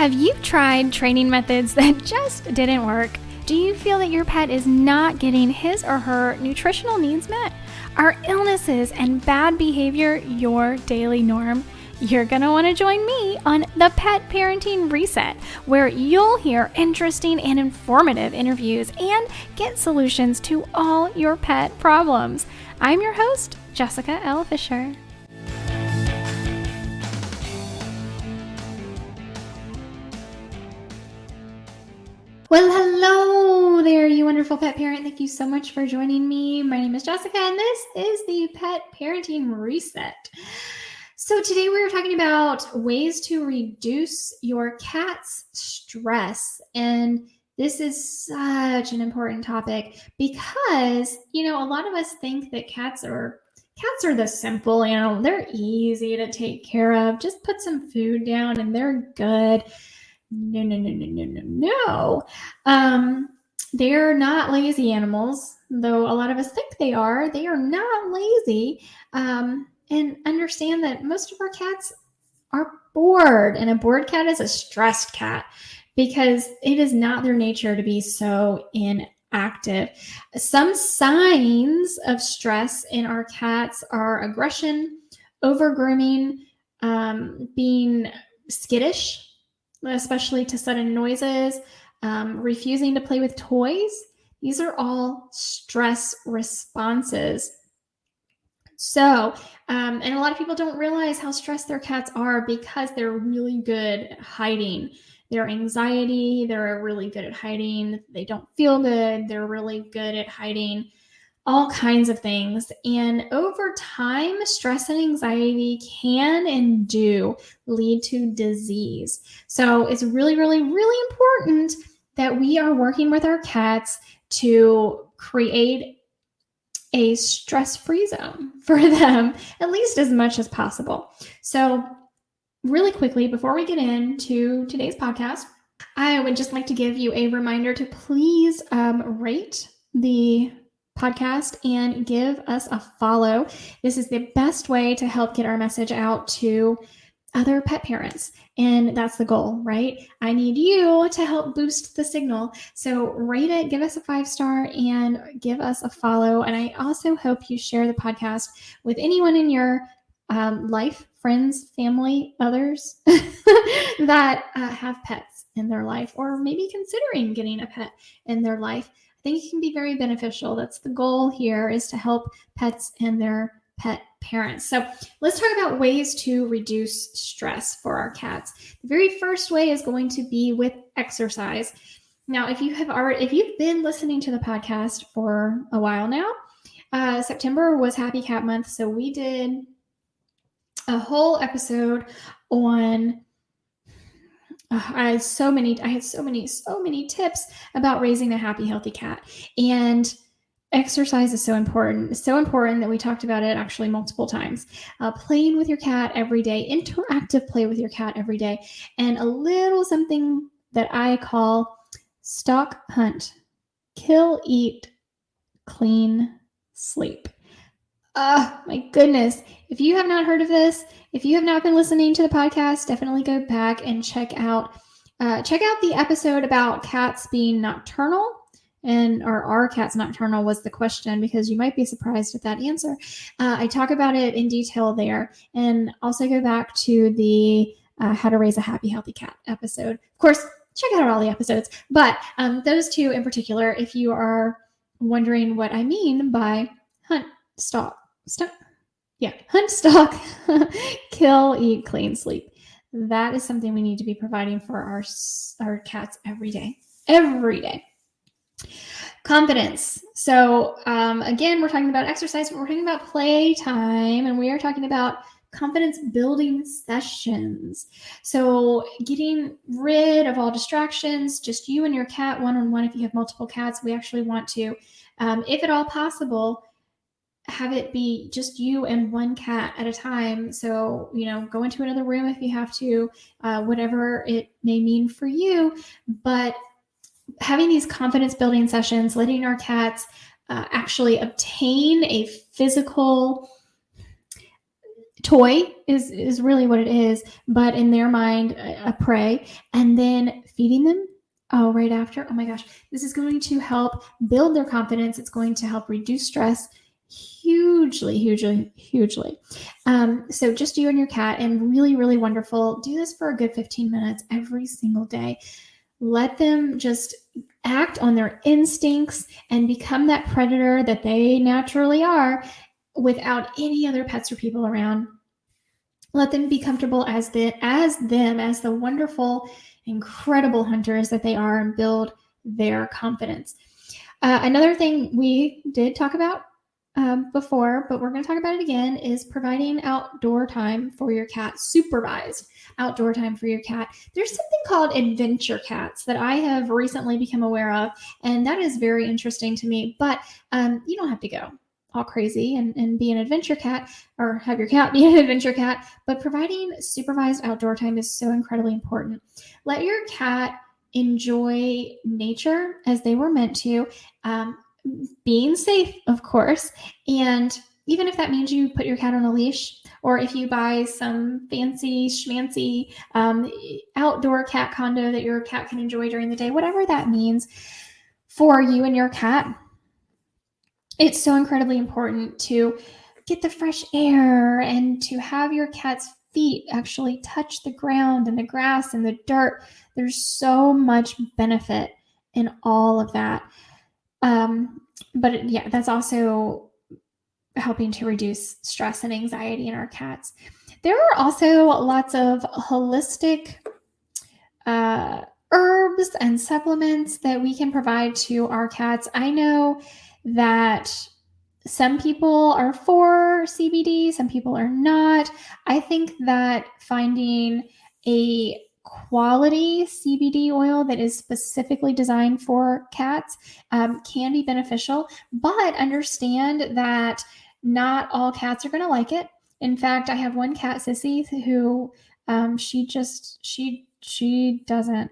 Have you tried training methods that just didn't work? Do you feel that your pet is not getting his or her nutritional needs met? Are illnesses and bad behavior your daily norm? You're going to want to join me on the Pet Parenting Reset, where you'll hear interesting and informative interviews and get solutions to all your pet problems. I'm your host, Jessica L. Fisher. Well, hello there, you wonderful pet parent. Thank you so much for joining me. My name is Jessica, and this is the Pet Parenting Reset. So today we're talking about ways to reduce your cat's stress. And this is such an important topic because, a lot of us think that cats are the simple animal. They're easy to take care of. Just put some food down and they're good. No. They're not lazy animals, though a lot of us think they are. They are not lazy. And understand that most of our cats are bored, and a bored cat is a stressed cat because it is not their nature to be so inactive. Some signs of stress in our cats are aggression, over-grooming, being skittish, especially to sudden noises, refusing to play with toys. These are all stress responses. So, and a lot of people don't realize how stressed their cats are because they're really good at hiding their anxiety. They're really good at hiding. They don't feel good. They're really good at hiding all kinds of things. And over time, stress and anxiety can and do lead to disease. So it's really, really, really important that we are working with our cats to create a stress-free zone for them, at least as much as possible. So really quickly, before we get into today's podcast, I would just like to give you a reminder to please rate the podcast and give us a follow. This is the best way to help get our message out to other pet parents. And that's the goal, right? I need you to help boost the signal. So rate it, give us a 5-star, and give us a follow. And I also hope you share the podcast with anyone in your life, friends, family, others that have pets in their life, or maybe considering getting a pet in their life. I think it can be very beneficial. That's the goal here, is to help pets and their pet parents. So let's talk about ways to reduce stress for our cats. The very first way is going to be with exercise. Now, if you've been listening to the podcast for a while now, September was Happy Cat Month. So we did a whole episode on I had so many tips about raising a happy, healthy cat. And exercise is so important. It's so important that we talked about it actually multiple times. Playing with your cat every day, interactive play with your cat every day, and a little something that I call stalk, hunt, kill, eat, clean, sleep. My goodness. If you have not heard of this, if you have not been listening to the podcast, definitely go back and check out the episode about cats being nocturnal. Or are cats nocturnal was the question, because you might be surprised at that answer. I talk about it in detail there, and also go back to the How to Raise a Happy, Healthy Cat episode. Of course, check out all the episodes, but those two in particular, if you are wondering what I mean by hunt, stalk, kill, eat, clean, sleep. That is something we need to be providing for our cats every day. Confidence. So again, we're talking about exercise, but we're talking about playtime, and we are talking about confidence building sessions. So getting rid of all distractions, just you and your cat one-on-one. If you have multiple cats, we actually want to, if at all possible, have it be just you and one cat at a time. So, go into another room if you have to, whatever it may mean for you. But having these confidence building sessions, letting our cats actually obtain a physical toy is really what it is, but in their mind, a prey, and then feeding them right after. Oh my gosh, this is going to help build their confidence. It's going to help reduce stress hugely, hugely, hugely. So just you and your cat, and really, really wonderful. Do this for a good 15 minutes every single day. Let them just act on their instincts and become that predator that they naturally are without any other pets or people around. Let them be comfortable as the wonderful, incredible hunters that they are, and build their confidence. Another thing we did talk about before, but we're going to talk about it again, is providing outdoor time for your cat, supervised outdoor time for your cat. There's something called adventure cats that I have recently become aware of, and that is very interesting to me. But you don't have to go all crazy and be an adventure cat, or have your cat be an adventure cat, but providing supervised outdoor time is so incredibly important. Let your cat enjoy nature as they were meant to, being safe, of course. And even if that means you put your cat on a leash, or if you buy some fancy schmancy outdoor cat condo that your cat can enjoy during the day, whatever that means for you and your cat, it's so incredibly important to get the fresh air and to have your cat's feet actually touch the ground and the grass and the dirt. There's so much benefit in all of that. But yeah, that's also helping to reduce stress and anxiety in our cats. There are also lots of holistic herbs and supplements that we can provide to our cats. I know that some people are for CBD, some people are not. I think that finding a quality CBD oil that is specifically designed for cats can be beneficial, but understand that not all cats are going to like it. In fact, I have one cat, Sissy, who she doesn't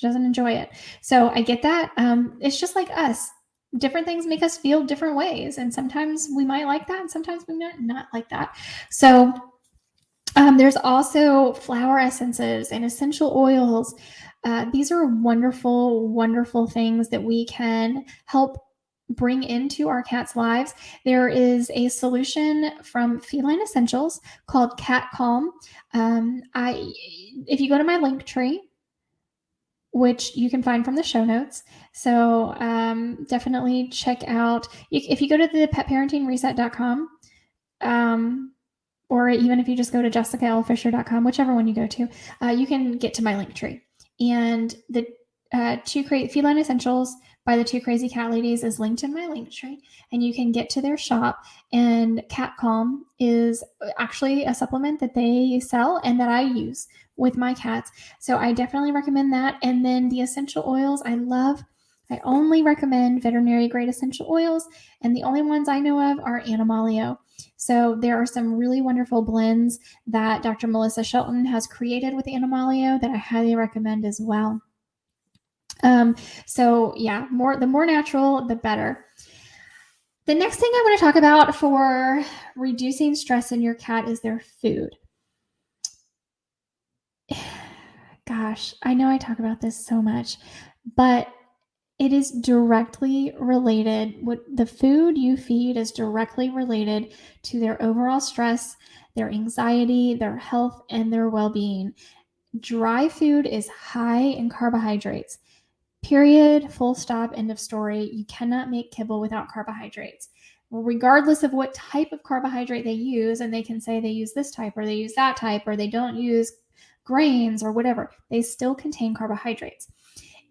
enjoy it. So I get that. It's just like us. Different things make us feel different ways, and sometimes we might like that, and sometimes we might not like that. So there's also flower essences and essential oils. These are wonderful, wonderful things that we can help bring into our cats' lives. There is a solution from Feline Essentials called Cat Calm. If you go to my link tree, which you can find from the show notes. So definitely check out, if you go to the petparentingreset.com, or even if you just go to jessicalfisher.com, whichever one you go to, you can get to my link tree. And the Feline Essentials by the Two Crazy Cat Ladies is linked in my link tree, and you can get to their shop. And Cat Calm is actually a supplement that they sell and that I use with my cats. So I definitely recommend that. And then the essential oils I love. I only recommend veterinary grade essential oils, and the only ones I know of are Animalio. So there are some really wonderful blends that Dr. Melissa Shelton has created with Animalio that I highly recommend as well. So yeah, the more natural, the better. The next thing I want to talk about for reducing stress in your cat is their food. Gosh, I know I talk about this so much, but it is directly related. What the food you feed is directly related to their overall stress, their anxiety, their health, and their well-being. Dry food is high in carbohydrates. Period, full stop, end of story. You cannot make kibble without carbohydrates. Regardless of what type of carbohydrate they use, and they can say they use this type or they use that type or they don't use grains or whatever, they still contain carbohydrates.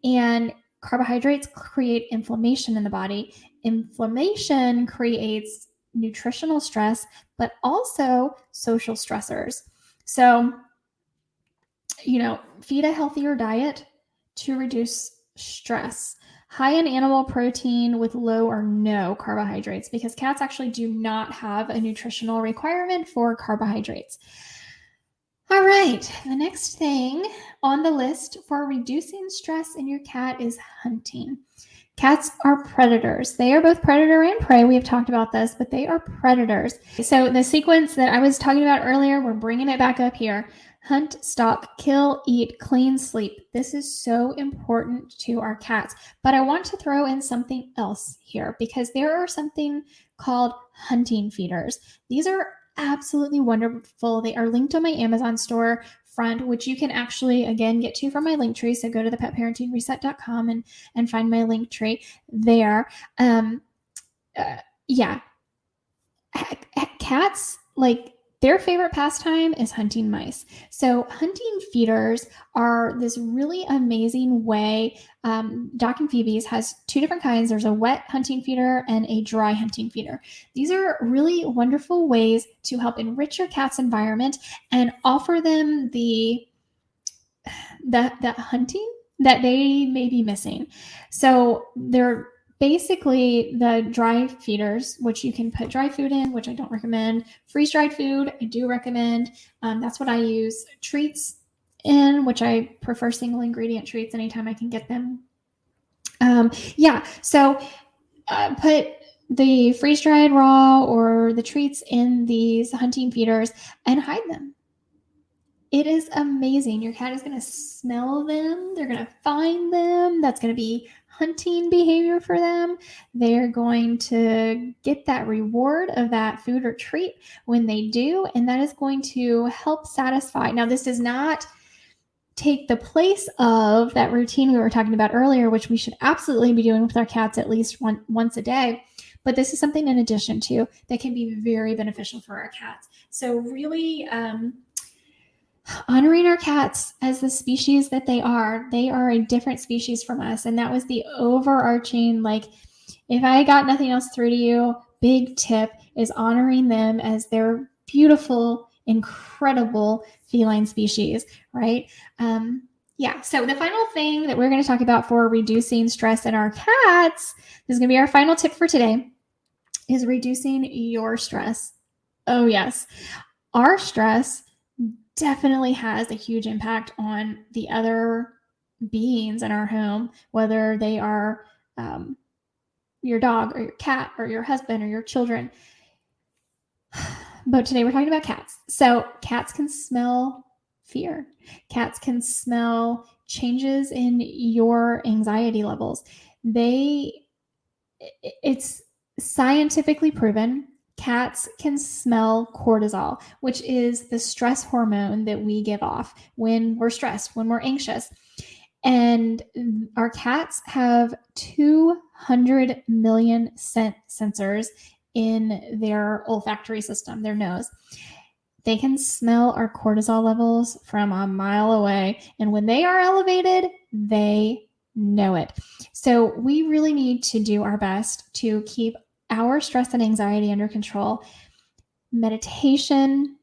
And carbohydrates create inflammation in the body. Inflammation creates nutritional stress, but also social stressors. So, feed a healthier diet to reduce stress. High in animal protein with low or no carbohydrates, because cats actually do not have a nutritional requirement for carbohydrates. All right, the next thing on the list for reducing stress in your cat is hunting. Cats are predators. They are both predator and prey. We have talked about this, but they are predators. So the sequence that I was talking about earlier, we're bringing it back up here. Hunt, stalk, kill, eat, clean, sleep. This is so important to our cats. But I want to throw in something else here because there are something called hunting feeders. These are absolutely wonderful. They are linked on my Amazon store front, which you can actually, again, get to from my link tree. So go to thepetparentingreset.com and find my link tree there. Yeah. Cats, like, their favorite pastime is hunting mice. So hunting feeders are this really amazing way. Doc and Phoebe's has two different kinds. There's a wet hunting feeder and a dry hunting feeder. These are really wonderful ways to help enrich your cat's environment and offer them that hunting that they may be missing. So they're basically the dry feeders, which you can put dry food in, which I don't recommend. Freeze-dried food, I do recommend. That's what I use. Treats in, which I prefer single ingredient treats anytime I can get them. So put the freeze-dried raw or the treats in these hunting feeders and hide them. It is amazing. Your cat is going to smell them. They're going to find them. That's going to be hunting behavior for them. They're going to get that reward of that food or treat when they do, and that is going to help satisfy. Now, this does not take the place of that routine we were talking about earlier, which we should absolutely be doing with our cats at least once a day. But this is something in addition to that can be very beneficial for our cats. So really, honoring our cats as the species that they are a different species from us. And that was the overarching, like, if I got nothing else through to you, big tip is honoring them as their beautiful, incredible feline species, right? So the final thing that we're going to talk about for reducing stress in our cats, this is going to be our final tip for today, is reducing your stress. Oh, yes. Our stress definitely has a huge impact on the other beings in our home, whether they are your dog or your cat or your husband or your children. But today we're talking about cats. So cats can smell fear. Cats can smell changes in your anxiety levels. It's scientifically proven. Cats can smell cortisol, which is the stress hormone that we give off when we're stressed, when we're anxious. And our cats have 200 million scent sensors in their olfactory system, their nose. They can smell our cortisol levels from a mile away. And when they are elevated, they know it. So we really need to do our best to keep our stress and anxiety under control. Meditation,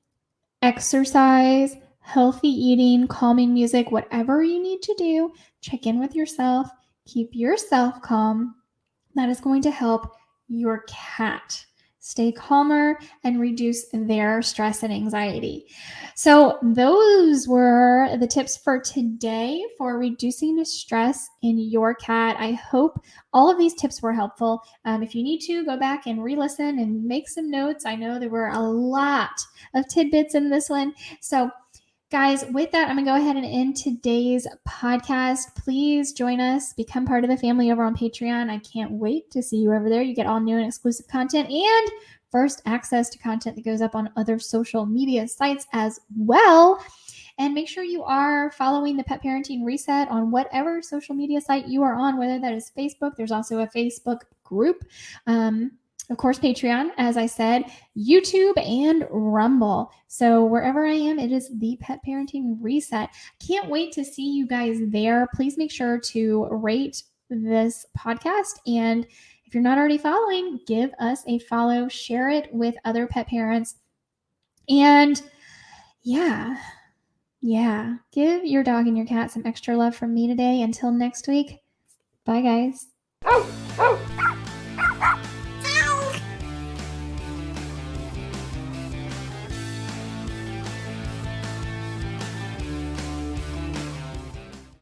exercise, healthy eating, calming music, whatever you need to do, check in with yourself, keep yourself calm. That is going to help your cat stay calmer and reduce their stress and anxiety. So those were the tips for today for reducing stress in your cat. I hope all of these tips were helpful. If you need to, go back and re-listen and make some notes. I know there were a lot of tidbits in this one. So guys, with that, I'm going to go ahead and end today's podcast. Please join us, become part of the family over on Patreon. I can't wait to see you over there. You get all new and exclusive content and first access to content that goes up on other social media sites as well. And make sure you are following the Pet Parenting Reset on whatever social media site you are on, whether that is Facebook. There's also a Facebook group. Of course, Patreon, as I said, YouTube, and Rumble. So wherever I am, it is the Pet Parenting Reset. Can't wait to see you guys there. Please make sure to rate this podcast. And if you're not already following, give us a follow, share it with other pet parents. And yeah, give your dog and your cat some extra love from me today. Until next week, bye guys.